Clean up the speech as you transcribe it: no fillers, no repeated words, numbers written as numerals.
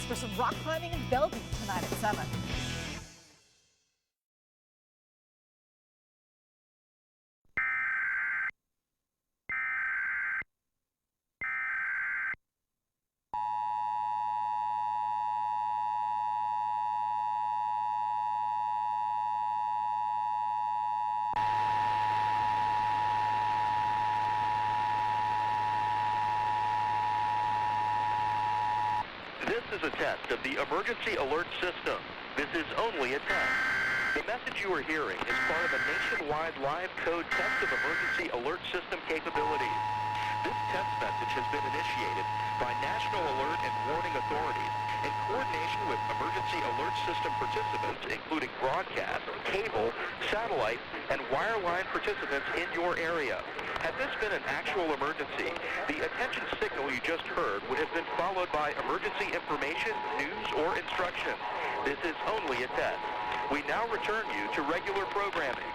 for some rock climbing in Bellevue tonight at 7. This is a test of the emergency alert system. This is only a test. The message you are hearing is part of a nationwide live code test of emergency alert system capabilities. This test message has been initiated by National Alert and Warning Authorities in coordination with emergency alert system participants, including broadcast, cable, satellite, and wireline participants in your area. Had this been an actual emergency, the attention signal you just heard would have been followed by emergency information, news, or instruction. This is only a test. We now return you to regular programming.